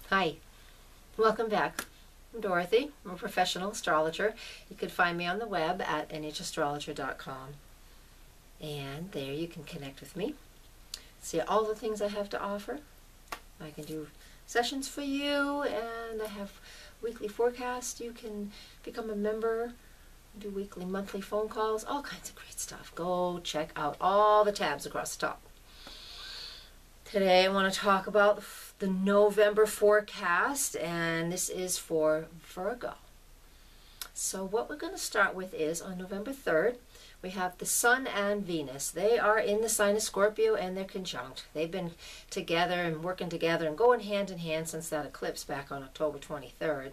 Hi, welcome back. I'm Dorothy. I'm a professional astrologer. You can find me on the web at nhastrologer.com. And there you can connect with me, see all the things I have to offer. I can do sessions for you, and I have weekly forecasts. You can become a member, do weekly, monthly phone calls, all kinds of great stuff. Go check out all the tabs across the top. Today I want to talk about the November forecast, and this is for Virgo. So what we're going to start with is on November 3rd, we have the Sun and Venus. They are in the sign of Scorpio and they're conjunct. They've been together and working together and going hand in hand since that eclipse back on October 23rd.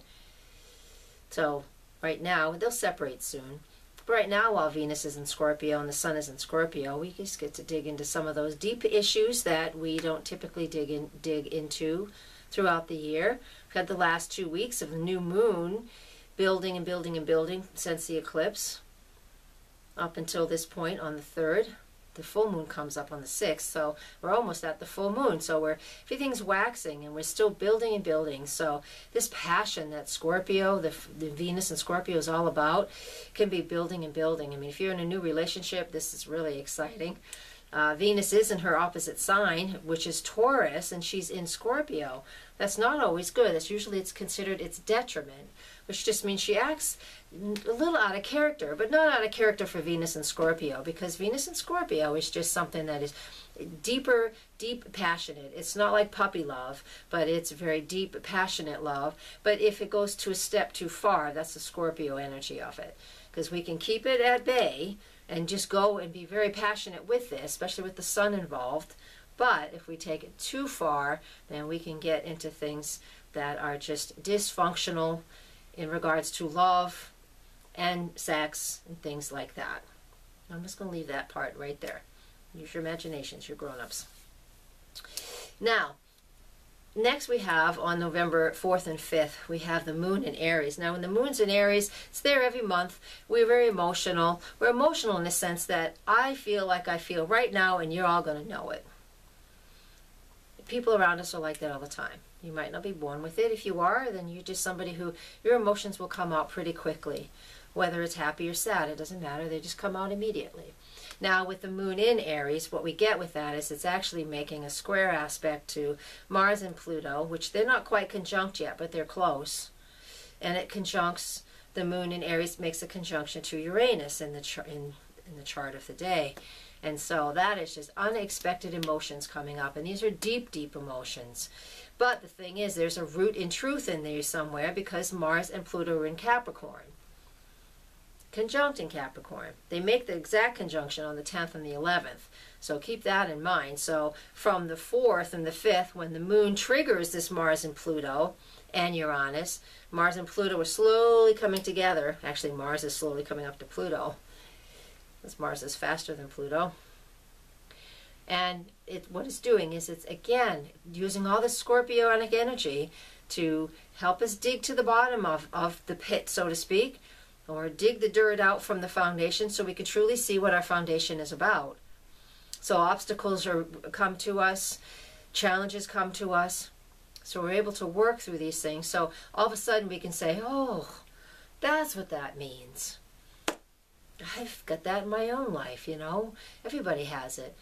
So right now, they'll separate soon. But right now, while Venus is in Scorpio and the Sun is in Scorpio, we just get to dig into some of those deep issues that we don't typically dig into throughout the year. We've had the last 2 weeks of the new moon building and building and building since the eclipse up until this point on the 3rd. The full moon comes up on the 6th, so we're almost at the full moon. So everything's waxing and we're still building and building. So this passion that Scorpio, the Venus and Scorpio is all about, can be building and building. I mean, if you're in a new relationship, this is really exciting. Venus is in her opposite sign, which is Taurus, and she's in Scorpio. That's not always good. That's usually it's considered its detriment, which just means she acts a little out of character, but not out of character for Venus and Scorpio, because Venus and Scorpio is just something that is deeper, deep, passionate. It's not like puppy love, but it's very deep, passionate love. But if it goes to a step too far, that's the Scorpio energy of it, because we can keep it at bay and just go and be very passionate with this, especially with the Sun involved. But if we take it too far, then we can get into things that are just dysfunctional in regards to love and sex and things like that. I'm just going to leave that part right there. Use your imaginations, your grown-ups. Now, next we have on November 4th and 5th, we have the moon in Aries. Now when the moon's in Aries, it's there every month. We're very emotional. We're emotional in the sense that I feel like I feel right now, and you're all going to know it. People around us are like that all the time. You might not be born with it. If you are, then you're just somebody who, your emotions will come out pretty quickly. Whether it's happy or sad, it doesn't matter. They just come out immediately. Now with the moon in Aries, what we get with that is it's actually making a square aspect to Mars and Pluto, which they're not quite conjunct yet, but they're close. And it conjuncts, the moon in Aries makes a conjunction to Uranus in the chart of the day. And so that is just unexpected emotions coming up. And these are deep, deep emotions. But the thing is, there's a root in truth in there somewhere, because Mars and Pluto are in Capricorn. Conjunct in Capricorn. They make the exact conjunction on the 10th and the 11th. So keep that in mind. So from the 4th and the 5th, when the moon triggers this Mars and Pluto and Uranus, Mars and Pluto are slowly coming together. Actually, Mars is slowly coming up to Pluto, because Mars is faster than Pluto. And what it's doing is it's, again, using all the Scorpionic energy to help us dig to the bottom of the pit, so to speak, or dig the dirt out from the foundation so we can truly see what our foundation is about. So obstacles come to us, challenges come to us, so we're able to work through these things. So all of a sudden we can say, oh, that's what that means. I've got that in my own life, you know. Everybody has it.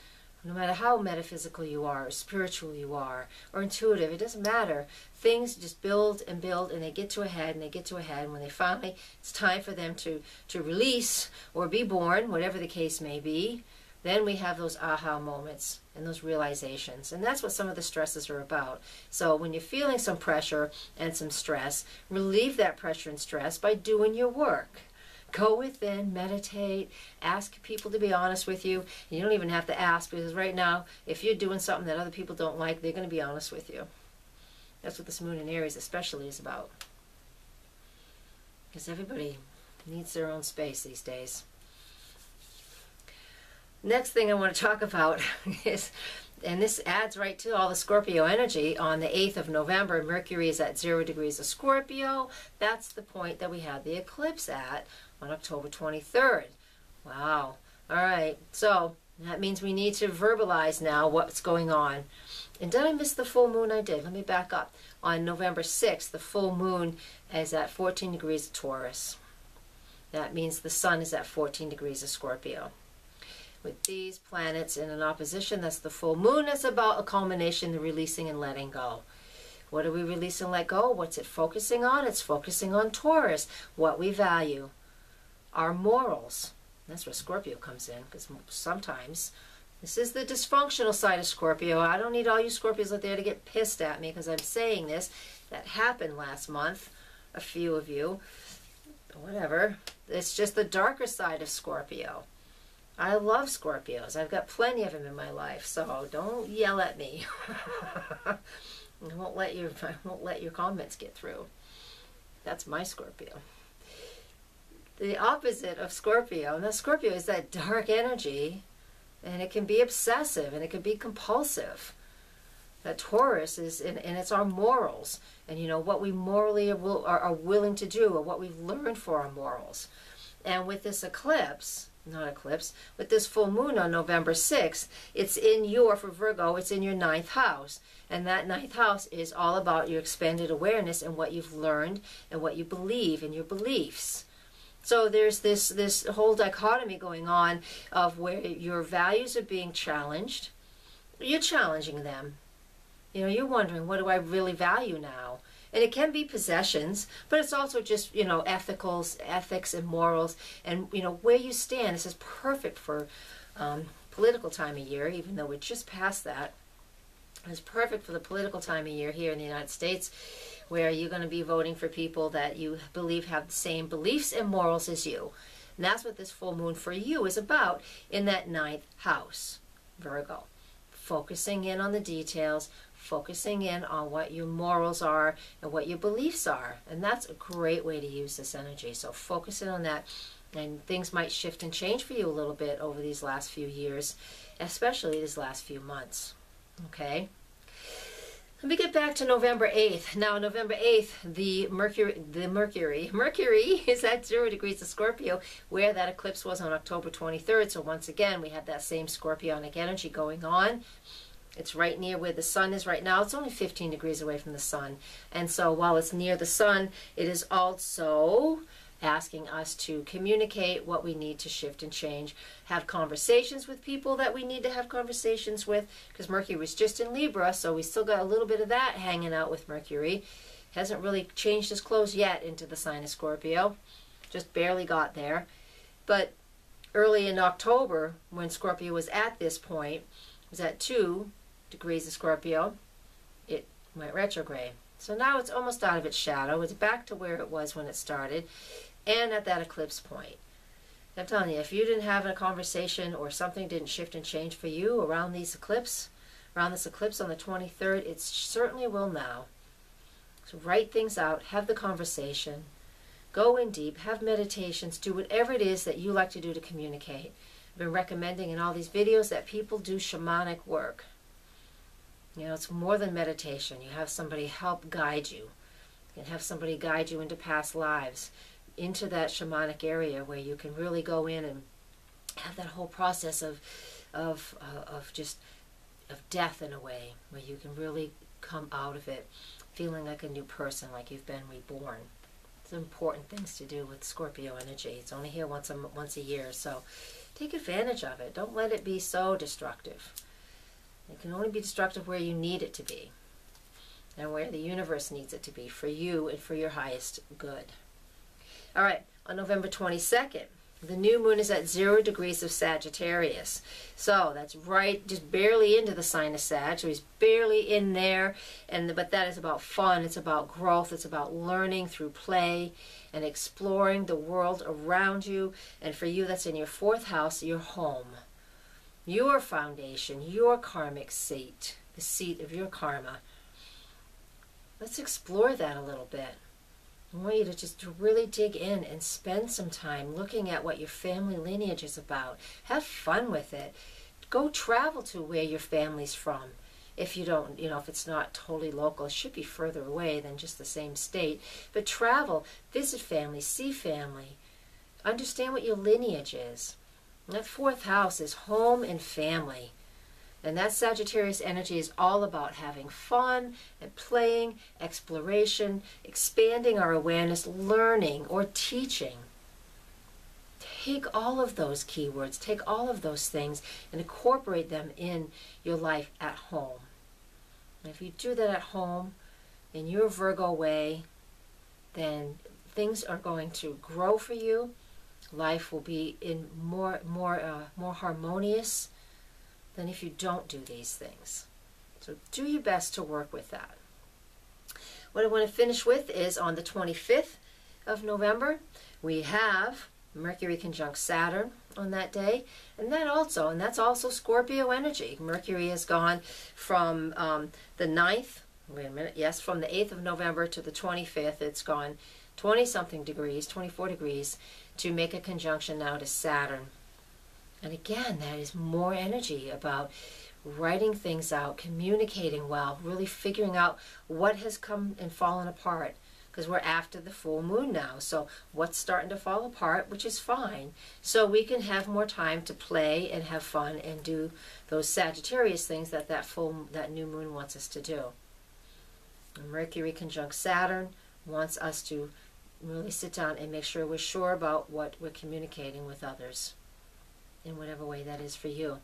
No matter how metaphysical you are, or spiritual you are, or intuitive, it doesn't matter. Things just build and build, and they get to a head, and they get to a head. And when they finally, it's time for them to release or be born, whatever the case may be, then we have those aha moments and those realizations. And that's what some of the stresses are about. So when you're feeling some pressure and some stress, relieve that pressure and stress by doing your work. Go within, meditate, ask people to be honest with you. You don't even have to ask, because right now, if you're doing something that other people don't like, they're going to be honest with you. That's what this moon in Aries especially is about. Because everybody needs their own space these days. Next thing I want to talk about is, and this adds right to all the Scorpio energy, on the 8th of November, Mercury is at 0 degrees of Scorpio. That's the point that we had the eclipse at on October 23rd. Wow. All right. So that means we need to verbalize now what's going on. And did I miss the full moon? I did. Let me back up. on November 6th, the full moon is at 14 degrees of Taurus. That means the sun is at 14 degrees of Scorpio. With these planets in an opposition, that's the full moon. It's about a culmination, the releasing and letting go. What do we release and let go? What's it focusing on? It's focusing on Taurus, what we value, our morals. That's where Scorpio comes in, because sometimes this is the dysfunctional side of Scorpio. I don't need all you Scorpios out there to get pissed at me because I'm saying this. That happened last month, a few of you. Whatever. It's just the darker side of Scorpio. I love Scorpios. I've got plenty of them in my life, so don't yell at me. I won't let your comments get through. That's my Scorpio. The opposite of Scorpio, and the Scorpio is that dark energy, and it can be obsessive and it can be compulsive. That Taurus is, and it's our morals, and you know what we morally are willing to do, or what we've learned for our morals. And with this eclipse, with this full moon on November 6th, it's in for Virgo, it's in your 9th house. And that 9th house is all about your expanded awareness and what you've learned and what you believe and your beliefs. So there's this whole dichotomy going on of where your values are being challenged. You're challenging them. You know, you're wondering, what do I really value now? And it can be possessions, but it's also just, you know, ethics and morals, and, you know, where you stand. This is perfect for political time of year, even though we're just past that. It's perfect for the political time of year here in the United States, where you're going to be voting for people that you believe have the same beliefs and morals as you. And that's what this full moon for you is about in that 9th house, Virgo. Focusing in on the details, focusing in on what your morals are and what your beliefs are. And that's a great way to use this energy. So focus in on that, and things might shift and change for you a little bit over these last few years, especially these last few months. Okay? Let me get back to November 8th. Now, November 8th, the Mercury is at 0 degrees of Scorpio, where that eclipse was on October 23rd. So once again, we have that same scorpionic energy going on. It's right near where the sun is right now. It's only 15 degrees away from the sun. And so while it's near the sun, it is also asking us to communicate what we need to shift and change, have conversations with people that we need to have conversations with, because Mercury was just in Libra, so we still got a little bit of that hanging out with Mercury. Hasn't really changed his clothes yet into the sign of Scorpio, just barely got there. But early in October, when Scorpio was at this point, was at 2 degrees of Scorpio, it went retrograde. So now it's almost out of its shadow. It's back to where it was when it started, and at that eclipse point. I'm telling you, if you didn't have a conversation or something didn't shift and change for you around this eclipse on the 23rd, it certainly will now. So write things out, have the conversation, go in deep, have meditations, do whatever it is that you like to do to communicate. I've been recommending in all these videos that people do shamanic work. You know, it's more than meditation. You have somebody help guide you. You can have somebody guide you into past lives, into that shamanic area where you can really go in and have that whole process of death in a way, where you can really come out of it feeling like a new person, like you've been reborn. It's important things to do with Scorpio energy. It's only here once a year, so take advantage of it. Don't let it be so destructive. It can only be destructive where you need it to be, and where the universe needs it to be for you and for your highest good. All right, on November 22nd, the new moon is at 0 degrees of Sagittarius. So that's right, just barely into the sign of Sag. So he's barely in there, but that is about fun. It's about growth. It's about learning through play and exploring the world around you. And for you, that's in your 4th house, your home, your foundation, your karmic seat, the seat of your karma. Let's explore that a little bit. I want you to just really dig in and spend some time looking at what your family lineage is about. Have fun with it. Go travel to where your family's from. If you don't, you know, if it's not totally local, it should be further away than just the same state. But travel, visit family, see family. Understand what your lineage is. And that 4th house is home and family. And that Sagittarius energy is all about having fun and playing, exploration, expanding our awareness, learning or teaching. Take all of those keywords, take all of those things and incorporate them in your life at home. And if you do that at home in your Virgo way, then things are going to grow for you. Life will be in more harmonious than if you don't do these things. So do your best to work with that. What I want to finish with is on the 25th of November, we have Mercury conjunct Saturn on that day, and that's also Scorpio energy. Mercury has gone from the 9th, from the 8th of November to the 25th. It's gone 20-something degrees, 24 degrees, to make a conjunction now to Saturn. And again, that is more energy about writing things out, communicating well, really figuring out what has come and fallen apart. Because we're after the full moon now. So what's starting to fall apart, which is fine. So we can have more time to play and have fun and do those Sagittarius things that new moon wants us to do. And Mercury conjunct Saturn wants us to really sit down and make sure we're sure about what we're communicating with others in whatever way that is for you.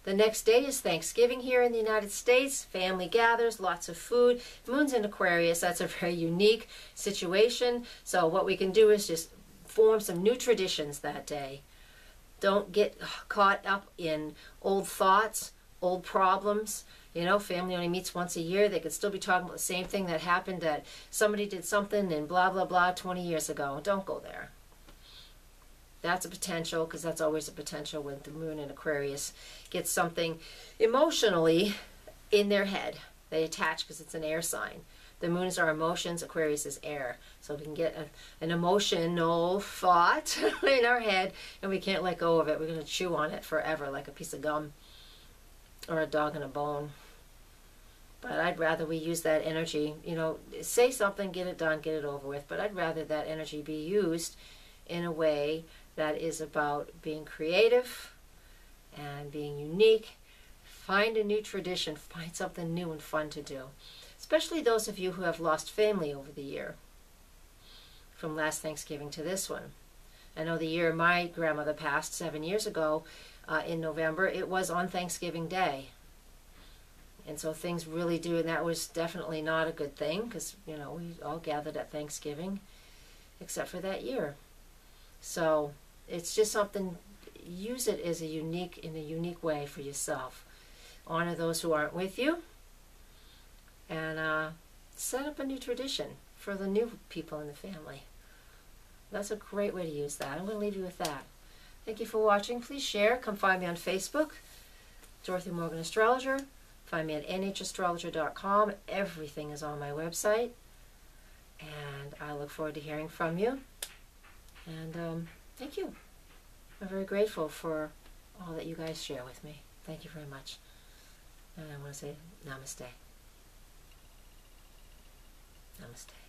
The next day is Thanksgiving here in the United States. Family gathers, lots of food. Moon's in Aquarius. That's a very unique situation. So what we can do is just form some new traditions that day. Don't get caught up in old thoughts, old problems. You know, family only meets once a year. They could still be talking about the same thing that happened, that somebody did something and blah, blah, blah 20 years ago. Don't go there. That's a potential, because that's always a potential when the moon in Aquarius gets something emotionally in their head. They attach because it's an air sign. The moon is our emotions, Aquarius is air. So we can get an emotional thought in our head and we can't let go of it. We're going to chew on it forever like a piece of gum or a dog in a bone. But I'd rather we use that energy, you know, say something, get it done, get it over with. But I'd rather that energy be used in a way that is about being creative and being unique. Find a new tradition, find something new and fun to do. Especially those of you who have lost family over the year, from last Thanksgiving to this one. I know the year my grandmother passed 7 years ago in November, it was on Thanksgiving Day. And so things really do, and that was definitely not a good thing, because, you know, we all gathered at Thanksgiving, except for that year. So it's just something, use it as in a unique way for yourself. Honor those who aren't with you, and set up a new tradition for the new people in the family. That's a great way to use that. I'm going to leave you with that. Thank you for watching. Please share. Come find me on Facebook, Dorothy Morgan Astrologer. Find me at nhastrologer.com. Everything is on my website. And I look forward to hearing from you. And thank you. I'm very grateful for all that you guys share with me. Thank you very much. And I want to say namaste. Namaste.